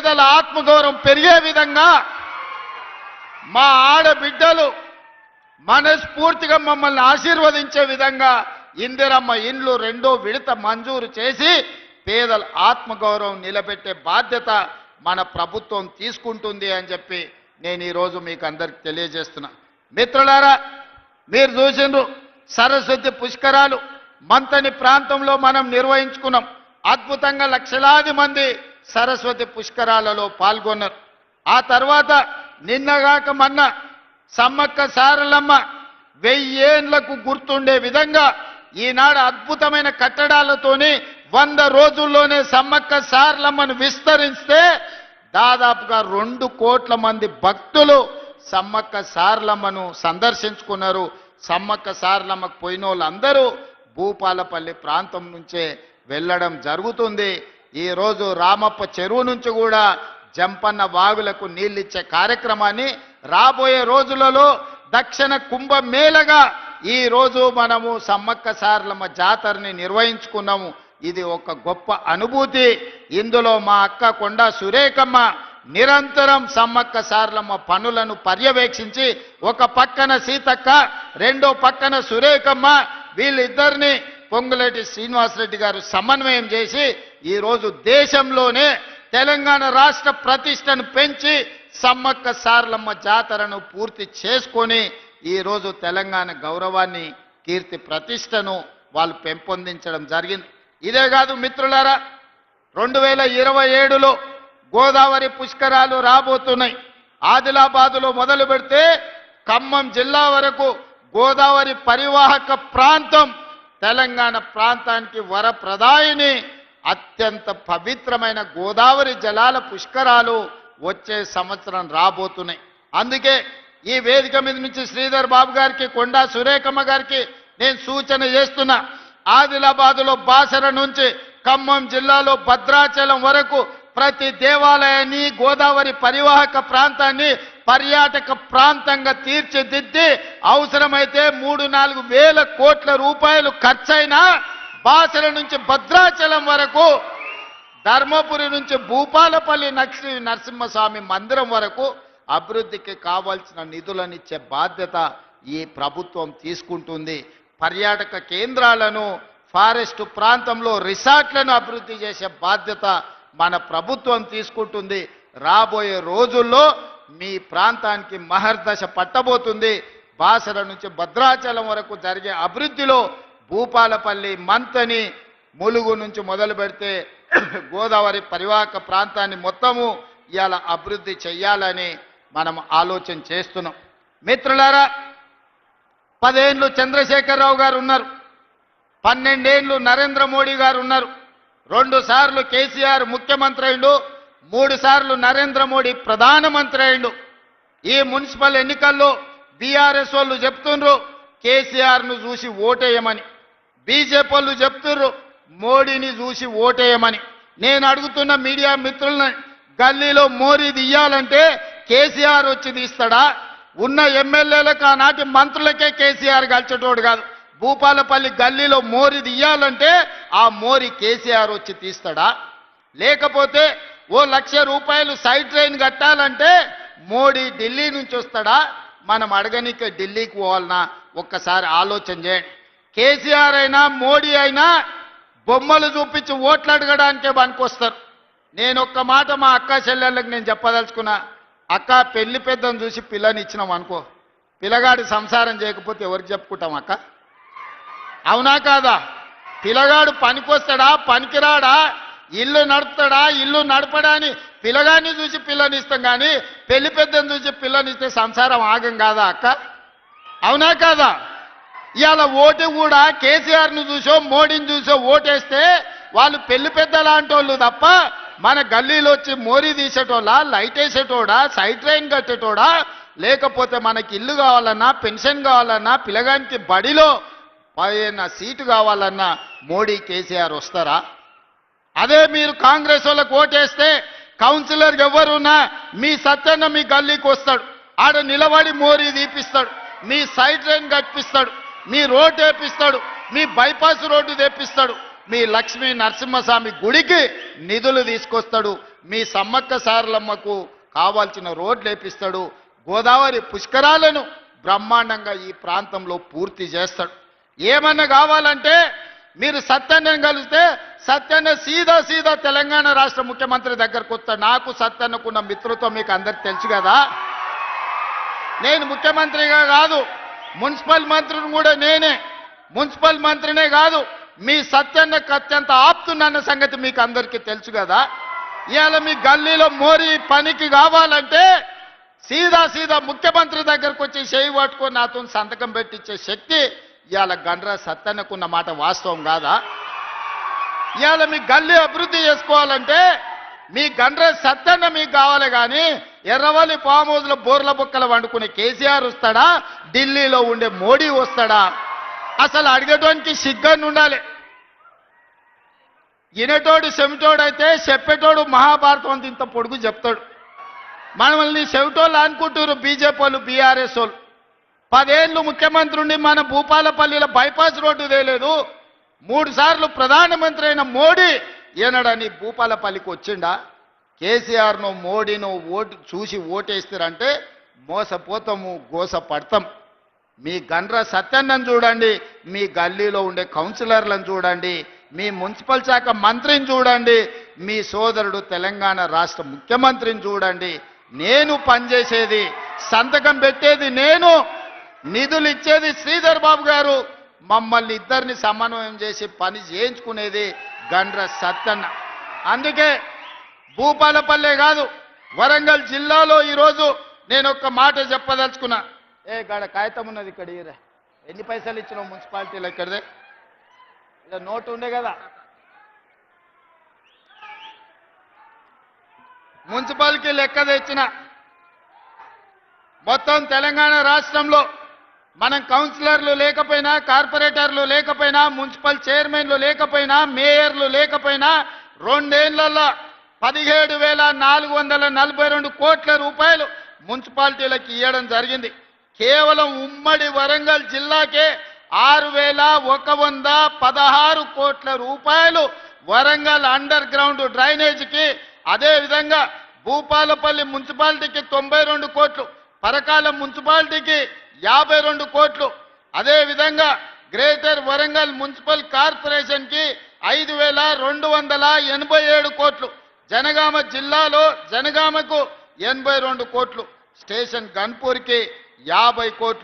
పేదల ఆత్మగౌరవం పెరిగే విధంగా మా ఆడబిడ్డలు మనస్ఫూర్తిగా మమ్మల్ని ఆశీర్వదించే విధంగా ఇందిరమ్మ ఇండ్లు రెండో విడత మంజూరు చేసి పేదల ఆత్మగౌరవం నిలబెట్టే బాధ్యత మన ప్రభుత్వం తీసుకుంటుంది అని చెప్పి నేను ఈరోజు మీకు అందరికి తెలియజేస్తున్నా. మిత్రులారా, మీరు చూసిండ్రు సరస్వతి పుష్కరాలు మంతని ప్రాంతంలో మనం నిర్వహించుకున్నాం. అద్భుతంగా లక్షలాది మంది సరస్వతి పుష్కరాలలో పాల్గొన్నారు. ఆ తర్వాత నిన్నగాక మొన్న సమ్మక్క సారలమ్మ 1000 ఏళ్లకు గుర్తుండే విధంగా ఈనాడు అద్భుతమైన కట్టడాలతోని 100 రోజుల్లోనే సమ్మక్క సారలమ్మను విస్తరిస్తే దాదాపుగా 2 కోట్ల మంది భక్తులు సమ్మక్క సారలమ్మను సందర్శించుకున్నారు. సమ్మక్క సారలమ్మకు పోయిన వాళ్ళందరూ భూపాలపల్లి ప్రాంతం నుంచే వెళ్ళడం జరుగుతుంది. ఈరోజు రామప్ప చెరువు నుంచి కూడా జంపన్న వాగులకు నీళ్ళిచ్చే కార్యక్రమాన్ని రాబోయే రోజులలో దక్షిణ కుంభమేళగా ఈరోజు మనము సమ్మక్క సారలమ్మ జాతరని నిర్వహించుకున్నాము. ఇది ఒక గొప్ప అనుభూతి. ఇందులో మా అక్క కొండా సురేఖమ్మ నిరంతరం సమ్మక్క సారలమ్మ పనులను పర్యవేక్షించి ఒక పక్కన సీతక్క రెండో పక్కన సురేఖమ్మ వీళ్ళిద్దరిని పొంగులేటి శ్రీనివాసరెడ్డి గారు సమన్వయం చేసి ఈరోజు దేశంలోనే తెలంగాణ రాష్ట్ర ప్రతిష్టను పెంచి సమ్మక్క సారలమ్మ జాతరను పూర్తి చేసుకొని ఈరోజు తెలంగాణ గౌరవాన్ని కీర్తి ప్రతిష్టను వాళ్ళు పెంపొందించడం జరిగింది. ఇదే కాదు మిత్రులారా, 2027లో గోదావరి పుష్కరాలు రాబోతున్నాయి. ఆదిలాబాదులో మొదలు పెడితే ఖమ్మం జిల్లా వరకు గోదావరి పరివాహక ప్రాంతం తెలంగాణ ప్రాంతానికి వరప్రదాయిని అత్యంత పవిత్రమైన గోదావరి జలాల పుష్కరాలు వచ్చే సంవత్సరం రాబోతున్నాయి. అందుకే ఈ వేదిక మీద నుంచి శ్రీధర్ బాబు గారికి కొండా సురేఖమ్మ గారికి నేను సూచన చేస్తున్నా. ఆదిలాబాదులో బాసర నుంచి ఖమ్మం జిల్లాలో భద్రాచలం వరకు ప్రతి దేవాలయాన్ని గోదావరి పరివాహక ప్రాంతాన్ని పర్యాటక ప్రాంతంగా తీర్చిదిద్ది అవసరమైతే 3-4 వేల కోట్ల రూపాయలు ఖర్చైనా బాసర నుంచి భద్రాచలం వరకు ధర్మపురి నుంచి భూపాలపల్లి నరసింహస్వామి మందిరం వరకు అభివృద్ధికి కావాల్సిన నిధులనిచ్చే బాధ్యత ఈ ప్రభుత్వం తీసుకుంటుంది. పర్యాటక కేంద్రాలను ఫారెస్ట్ ప్రాంతంలో రిసార్ట్లను అభివృద్ధి చేసే బాధ్యత మన ప్రభుత్వం తీసుకుంటుంది. రాబోయే రోజుల్లో మీ ప్రాంతానికి మహర్దశ పట్టబోతుంది. బాసర నుంచి భద్రాచలం వరకు జరిగే అభివృద్ధిలో భూపాలపల్లి మంతని ములుగు నుంచి మొదలు పెడితే గోదావరి పరివాహక ప్రాంతాన్ని మొత్తము ఇవాళ అభివృద్ధి చెయ్యాలని మనం ఆలోచన చేస్తున్నాం. మిత్రులారా, 10 ఏళ్ళు చంద్రశేఖరరావు గారు ఉన్నారు, 12 ఏళ్ళు నరేంద్ర మోడీ గారు ఉన్నారు, 2 సార్లు కేసీఆర్ ముఖ్యమంత్రి అయిండు, 3 సార్లు నరేంద్ర మోడీ ప్రధానమంత్రి అయిండు. ఈ మున్సిపల్ ఎన్నికల్లో బీఆర్ఎస్ వాళ్ళు చెప్తుండ్రు కేసీఆర్ను చూసి ఓటేయమని, బీజేపీ వాళ్ళు చెప్తుర్రు మోడీని చూసి ఓటేయమని. నేను అడుగుతున్న మీడియా మిత్రులను, గల్లీలో మోరీ తీయాలంటే కేసీఆర్ వచ్చి తీస్తాడా? ఉన్న ఎమ్మెల్యేలకు ఆనాటి మంత్రులకే కేసీఆర్ గెలిచేటోడు కాదు. భూపాలపల్లి గల్లీలో మోరీ తీయాలంటే ఆ మోరీ కేసీఆర్ వచ్చి తీస్తాడా? లేకపోతే ఓ 1,00,000 రూపాయలు సైడ్ ట్రైన్ కట్టాలంటే మోడీ ఢిల్లీ నుంచి వస్తాడా? మనం అడగనికే ఢిల్లీకి పోవాలన్నా? ఒక్కసారి ఆలోచన చేయండి. కేసీఆర్ అయినా మోడీ అయినా బొమ్మలు చూపించి ఓట్లు అడగడానికే పనికొస్తారు. నేను ఒక్క మాట మా అక్క చెల్లెళ్ళకి నేను చెప్పదలుచుకున్నా. అక్క, పెళ్లి పెద్దను చూసి పిల్లని ఇచ్చినాం అనుకో, పిల్లగాడి సంసారం చేయకపోతే ఎవరికి చెప్పుకుంటాం అక్క? అవునా కాదా? పిల్లగాడు పనికొస్తాడా పనికిరాడా, ఇల్లు నడుపుతాడా ఇల్లు నడపడా అని పిల్లగాడిని చూసి పిల్లనిస్తాం, కానీ పెళ్లి పెద్దను చూసి పిల్లనిస్తే సంసారం ఆగం కాదా అక్క? అవునా కాదా? ఇవాళ ఓటు కూడా కేసీఆర్ను చూసో మోడీని చూసో ఓటేస్తే వాళ్ళు పెళ్లి పెద్ద లాంటి వాళ్ళు తప్ప మన గల్లీలో వచ్చి మోరీ తీసేటోడా, లైట్ వేసేటోడా, సైడ్ ట్రైన్ కట్టేటోడా, లేకపోతే మనకి ఇల్లు కావాలన్నా పెన్షన్ కావాలన్నా పిల్లగానికి బడిలో పైన సీటు కావాలన్నా మోడీ కేసీఆర్ వస్తారా? అదే మీరు కాంగ్రెస్ వాళ్ళకు ఓటేస్తే కౌన్సిలర్ ఎవరున్నా మీ సత్యన్న మీ గల్లీకి వస్తాడు, ఆడ నిలబడి మోరీ తీపిస్తాడు, మీ సైడ్ ట్రైన్ కట్టిస్తాడు, మీ రోడ్డు వేపిస్తాడు, మీ బైపాస్ రోడ్డు తెప్పిస్తాడు, మీ లక్ష్మీ నరసింహస్వామి గుడికి నిధులు తీసుకొస్తాడు. మీ సమ్మక్క సారలమ్మకు కావాల్సిన రోడ్లు వేపిస్తాడు. గోదావరి పుష్కరాలను బ్రహ్మాండంగా ఈ ప్రాంతంలో పూర్తి చేస్తాడు. ఏమన్నా కావాలంటే మీరు సత్యన్నను కలిస్తే సత్యన్న సీదా తెలంగాణ రాష్ట్ర ముఖ్యమంత్రి దగ్గరకు వస్తాడు. నాకు సత్యన్నకున్న మిత్రత్వం మీకు అందరికి తెలుసు కదా. నేను ముఖ్యమంత్రిగా కాదు, మున్సిపల్ మంత్రిని కూడా నేనే. మున్సిపల్ మంత్రినే కాదు, మీ సత్యన్నకు అత్యంత ఆప్తున్న సంగతి మీకు అందరికీ తెలుసు కదా. ఇవాళ మీ గల్లీలో మోరీ పనికి కావాలంటే సీదా ముఖ్యమంత్రి దగ్గరకు వచ్చి చేయి పట్టుకొని నాతో సంతకం పెట్టించే శక్తి ఇవాళ గండ్ర సత్యన్నకున్న మాట వాస్తవం కాదా? ఇవాళ మీ గల్లీ అభివృద్ధి చేసుకోవాలంటే మీ గండ్ర సత్యన్న మీకు కావాలి కానీ ఎర్రవల్లి ఫామ్ హౌస్లో బోర్ల బొక్కలు వండుకునే కేసీఆర్ వస్తాడా? ఢిల్లీలో ఉండే మోడీ వస్తాడా? అసలు అడిగేటోనికి సిగ్గని ఉండాలి. ఇనటోడు చెమిటోడైతే చెప్పేటోడు మహాభారతం అంత ఇంత పొడుగు చెప్తాడు. మనల్ని చెవిటోళ్ళు అనుకుంటారు బీజేపీ వాళ్ళు, బీఆర్ఎస్ వాళ్ళు. 10 ఏళ్ళు ముఖ్యమంత్రి ఉండి మన భూపాలపల్లిలో బైపాస్ రోడ్డు తేలేదు. 3 సార్లు ప్రధానమంత్రి అయిన మోడీ ఏనాడని భూపాలపల్లికి వచ్చిండా? కేసీఆర్ను మోడీను ఓటు చూసి ఓటేస్తారంటే మోసపోతాము, గోస పడతాం. మీ గండ్ర సత్యన్నను చూడండి, మీ గల్లీలో ఉండే కౌన్సిలర్లను చూడండి, మీ మున్సిపల్ శాఖ మంత్రిని చూడండి, మీ సోదరుడు తెలంగాణ రాష్ట్ర ముఖ్యమంత్రిని చూడండి. నేను పనిచేసేది, సంతకం పెట్టేది నేను, నిధులు ఇచ్చేది శ్రీధర్ బాబు గారు, మమ్మల్ని ఇద్దరిని సమన్వయం చేసి పని చేయించుకునేది గండ్ర సత్యన్న. అందుకే భూపాలపల్లె కాదు, వరంగల్ జిల్లాలో ఈరోజు నేను ఒక్క మాట చెప్పదలుచుకున్నా. గాడ కాగితం ఉన్నది ఇక్కడ, ఎన్ని పైసలు ఇచ్చినావు మున్సిపాలిటీలో? ఇక్కడదే ఇలా నోటు ఉండే కదా. మున్సిపాలిటీ లెక్క తెచ్చిన మొత్తం తెలంగాణ రాష్ట్రంలో మనం కౌన్సిలర్లు లేకపోయినా, కార్పొరేటర్లు లేకపోయినా, మున్సిపల్ చైర్మన్లు లేకపోయినా, మేయర్లు లేకపోయినా 2 ఏళ్లలో 17,442 కోట్ల రూపాయలు మున్సిపాలిటీలకు ఇవ్వడం జరిగింది. కేవలం ఉమ్మడి వరంగల్ జిల్లాకే 6,116 కోట్ల రూపాయలు వరంగల్ అండర్ గ్రౌండ్ డ్రైనేజీకి, అదేవిధంగా భూపాలపల్లి మున్సిపాలిటీకి 92 కోట్లు, పరకాల మున్సిపాలిటీకి 52 కోట్లు, అదేవిధంగా గ్రేటర్ వరంగల్ మున్సిపల్ కార్పొరేషన్కి 5,287 కోట్లు, జనగామ జిల్లాలో జనగామకు 82 కోట్లు, స్టేషన్ గన్పూర్కి 50 కోట్లు.